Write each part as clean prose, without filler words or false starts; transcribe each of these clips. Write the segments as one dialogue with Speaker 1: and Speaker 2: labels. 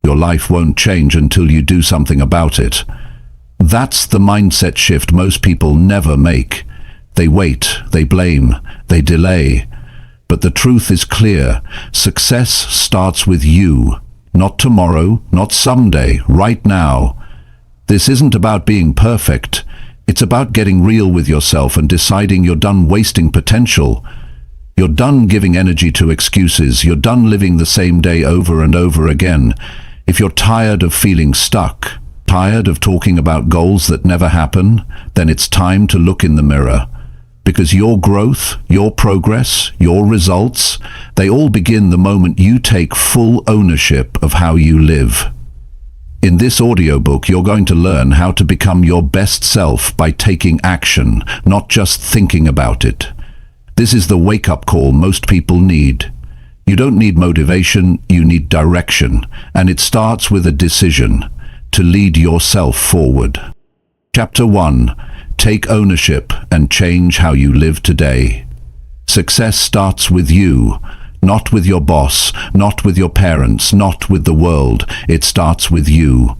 Speaker 1: Your life won't change until you do something about it. That's the mindset shift most people never make. They wait, they blame, they delay. But the truth is clear. Success starts with you. Not tomorrow, not someday, right now. This isn't about being perfect. It's about getting real with yourself and deciding you're done wasting potential. You're done giving energy to excuses. You're done living the same day over and over again. If you're tired of feeling stuck, tired of talking about goals that never happen, then it's time to look in the mirror. Because your growth, your progress, your results, they all begin the moment you take full ownership of how you live. In this audiobook, you're going to learn how to become your best self by taking action, not just thinking about it. This is the wake-up call most people need. You don't need motivation, you need direction, and it starts with a decision to lead yourself forward. Chapter 1. Take ownership and change how you live today. Success starts with you, not with your boss, not with your parents, not with the world. It starts with you.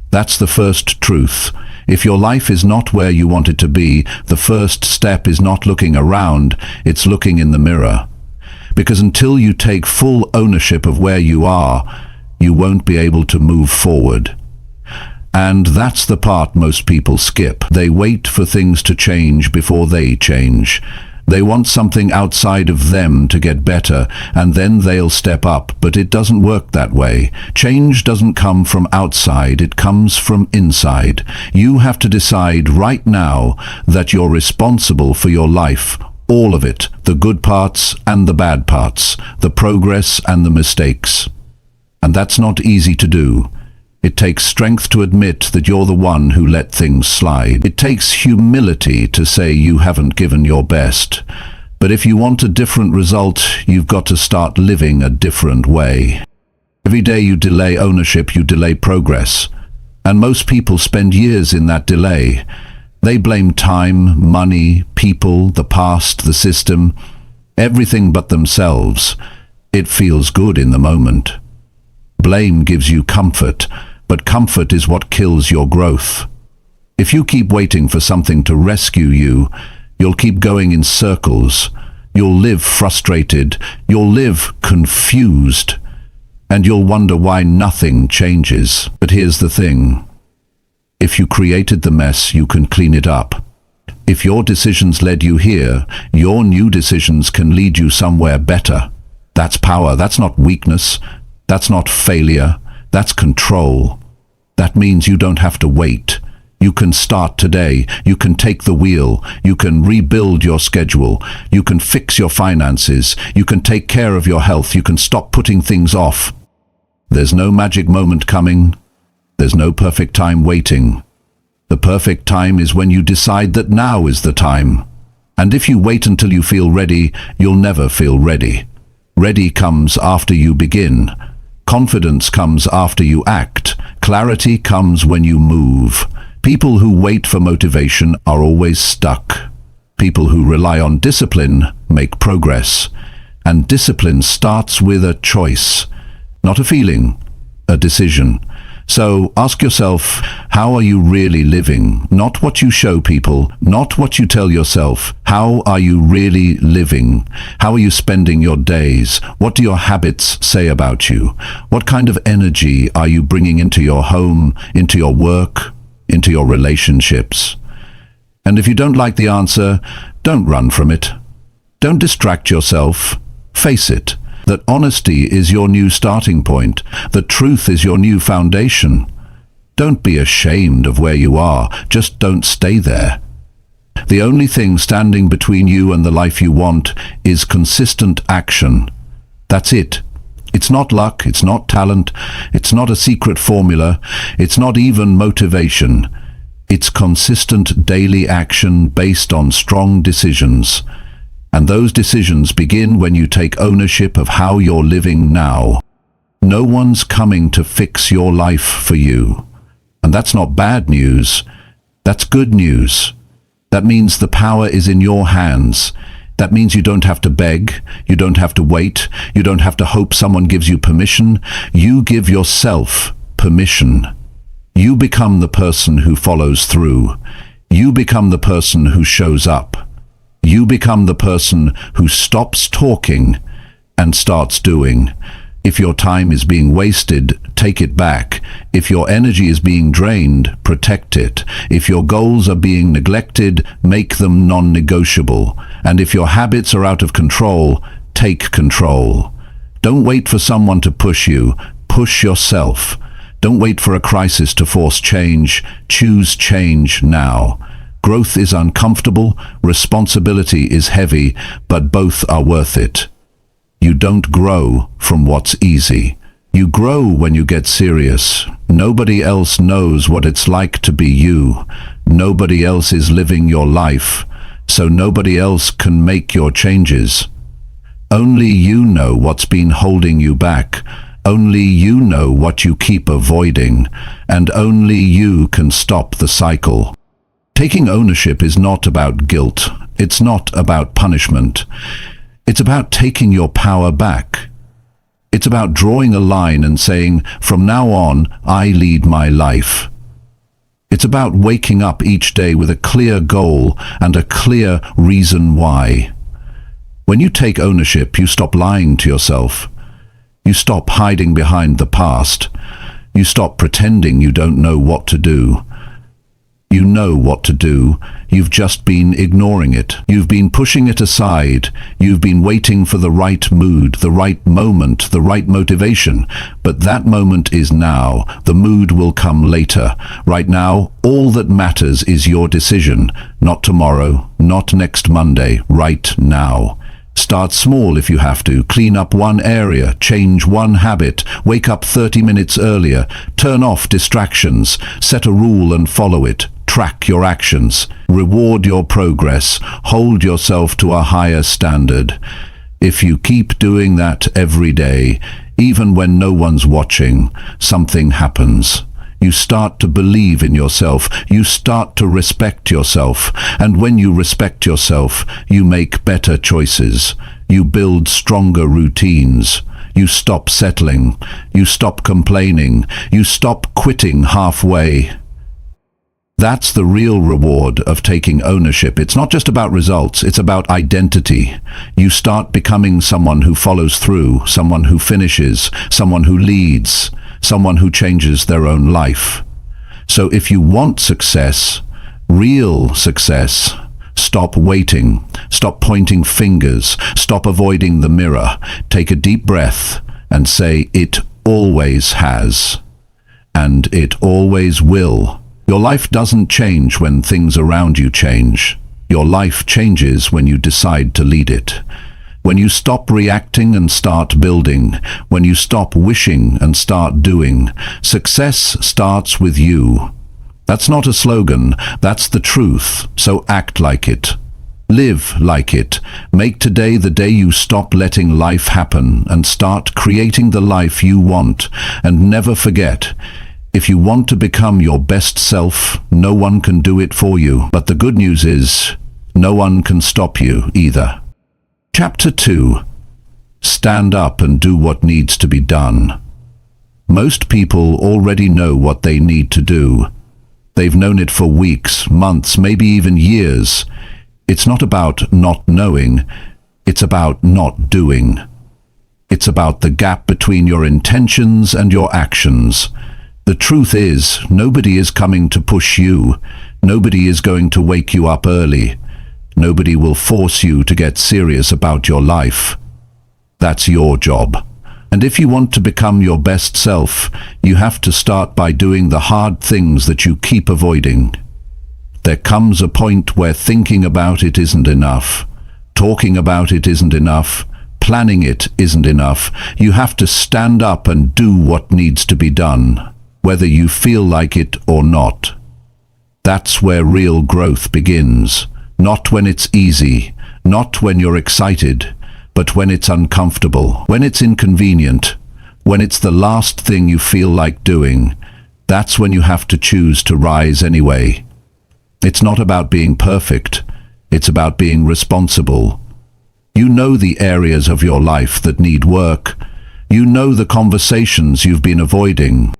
Speaker 1: That's the first truth. If your life is not where you want it to be, the first step is not looking around, it's looking in the mirror. Because until you take full ownership of where you are, you won't be able to move forward. And that's the part most people skip. They wait for things to change before they change. They want something outside of them to get better, and then they'll step up, but it doesn't work that way. Change doesn't come from outside, it comes from inside. You have to decide right now that you're responsible for your life, all of it, the good parts and the bad parts, the progress and the mistakes. And that's not easy to do. It takes strength to admit that you're the one who let things slide. It takes humility to say you haven't given your best. But if you want a different result, you've got to start living a different way. Every day you delay ownership, you delay progress. And most people spend years in that delay. They blame time, money, people, the past, the system, everything but themselves. It feels good in the moment. Blame gives you comfort, but comfort is what kills your growth. If you keep waiting for something to rescue you, you'll keep going in circles. You'll live frustrated, you'll live confused, and you'll wonder why nothing changes. But here's the thing. If you created the mess, you can clean it up. If your decisions led you here, your new decisions can lead you somewhere better. That's power, that's not weakness, that's not failure. That's control. That means you don't have to wait. You can start today. You can take the wheel. You can rebuild your schedule. You can fix your finances. You can take care of your health. You can stop putting things off. There's no magic moment coming. There's no perfect time waiting. The perfect time is when you decide that now is the time. And if you wait until you feel ready, you'll never feel ready. Ready comes after you begin. Confidence comes after you act. Clarity comes when you move. People who wait for motivation are always stuck. People who rely on discipline make progress. And discipline starts with a choice, not a feeling, a decision. So ask yourself, how are you really living? Not what you show people, not what you tell yourself. How are you really living? How are you spending your days? What do your habits say about you? What kind of energy are you bringing into your home, into your work, into your relationships? And if you don't like the answer, don't run from it. Don't distract yourself. Face it. That honesty is your new starting point. The truth is your new foundation. Don't be ashamed of where you are. Just don't stay there. The only thing standing between you and the life you want is consistent action. That's it. It's not luck, it's not talent, it's not a secret formula, it's not even motivation. It's consistent daily action based on strong decisions. And those decisions begin when you take ownership of how you're living now. No one's coming to fix your life for you. And that's not bad news. That's good news. That means the power is in your hands. That means you don't have to beg, you don't have to wait, you don't have to hope someone gives you permission. You give yourself permission. You become the person who follows through. You become the person who shows up. You become the person who stops talking and starts doing. If your time is being wasted, take it back. If your energy is being drained, protect it. If your goals are being neglected, make them non-negotiable. And if your habits are out of control, take control. Don't wait for someone to push you. Push yourself. Don't wait for a crisis to force change. Choose change now. Growth is uncomfortable, responsibility is heavy, but both are worth it. You don't grow from what's easy. You grow when you get serious. Nobody else knows what it's like to be you. Nobody else is living your life, so nobody else can make your changes. Only you know what's been holding you back. Only you know what you keep avoiding, and only you can stop the cycle. Taking ownership is not about guilt. It's not about punishment. It's about taking your power back. It's about drawing a line and saying, from now on, I lead my life. It's about waking up each day with a clear goal and a clear reason why. When you take ownership, you stop lying to yourself. You stop hiding behind the past. You stop pretending you don't know what to do. You know what to do. You've just been ignoring it. You've been pushing it aside. You've been waiting for the right mood, the right moment, the right motivation. But that moment is now. The mood will come later. Right now, all that matters is your decision. Not tomorrow, not next Monday, right now. Start small if you have to. Clean up one area, change one habit, wake up 30 minutes earlier, turn off distractions, set a rule and follow it. Track your actions, reward your progress, hold yourself to a higher standard. If you keep doing that every day, even when no one's watching, something happens. You start to believe in yourself, you start to respect yourself, and when you respect yourself, you make better choices. You build stronger routines. You stop settling, you stop complaining, you stop quitting halfway. That's the real reward of taking ownership. It's not just about results, it's about identity. You start becoming someone who follows through, someone who finishes, someone who leads, someone who changes their own life. So if you want success, real success, stop waiting, stop pointing fingers, stop avoiding the mirror. Take a deep breath and say, it always has, and it always will. Your life doesn't change when things around you change. Your life changes when you decide to lead it. When you stop reacting and start building. When you stop wishing and start doing. Success starts with you. That's not a slogan, that's the truth, so act like it. Live like it. Make today the day you stop letting life happen and start creating the life you want. And never forget, if you want to become your best self, no one can do it for you. But the good news is, no one can stop you either. Chapter 2. Stand up and do what needs to be done. Most people already know what they need to do. They've known it for weeks, months, maybe even years. It's not about not knowing, it's about not doing. It's about the gap between your intentions and your actions. The truth is, nobody is coming to push you. Nobody is going to wake you up early. Nobody will force you to get serious about your life. That's your job. And if you want to become your best self, you have to start by doing the hard things that you keep avoiding. There comes a point where thinking about it isn't enough. Talking about it isn't enough. Planning it isn't enough. You have to stand up and do what needs to be done, whether you feel like it or not. That's where real growth begins. Not when it's easy, not when you're excited, but when it's uncomfortable, when it's inconvenient, when it's the last thing you feel like doing. That's when you have to choose to rise anyway. It's not about being perfect, it's about being responsible. You know the areas of your life that need work. You know the conversations you've been avoiding.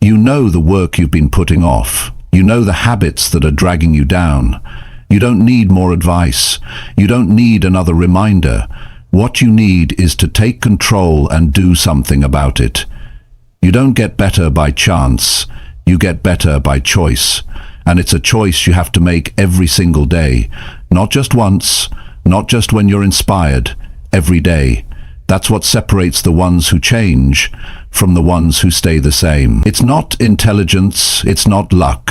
Speaker 1: You know the work you've been putting off. You know the habits that are dragging you down. You don't need more advice. You don't need another reminder. What you need is to take control and do something about it. You don't get better by chance. You get better by choice. And it's a choice you have to make every single day. Not just once, not just when you're inspired. Every day. That's what separates the ones who change from the ones who stay the same. It's not intelligence, it's not luck.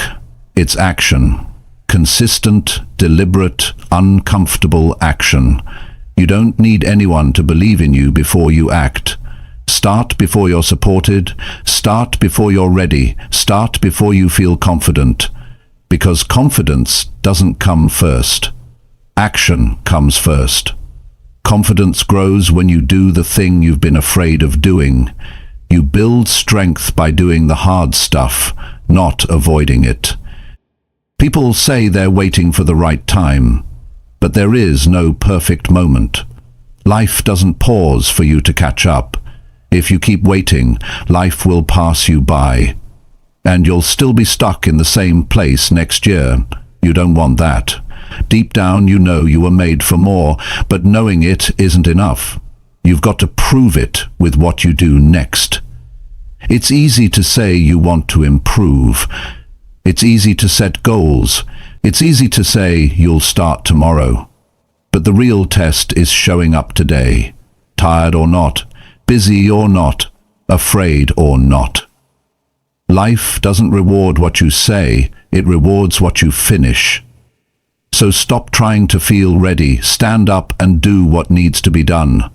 Speaker 1: It's action. Consistent, deliberate, uncomfortable action. You don't need anyone to believe in you before you act. Start before you're supported. Start before you're ready. Start before you feel confident. Because confidence doesn't come first. Action comes first. Confidence grows when you do the thing you've been afraid of doing. You build strength by doing the hard stuff, not avoiding it. People say they're waiting for the right time, but there is no perfect moment. Life doesn't pause for you to catch up. If you keep waiting, life will pass you by. And you'll still be stuck in the same place next year. You don't want that. Deep down you know you were made for more, but knowing it isn't enough. You've got to prove it with what you do next. It's easy to say you want to improve. It's easy to set goals. It's easy to say you'll start tomorrow. But the real test is showing up today. Tired or not, busy or not, afraid or not. Life doesn't reward what you say, it rewards what you finish. So stop trying to feel ready, stand up and do what needs to be done.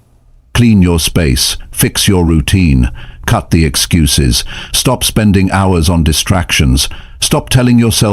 Speaker 1: Clean your space, fix your routine, cut the excuses, stop spending hours on distractions, stop telling yourself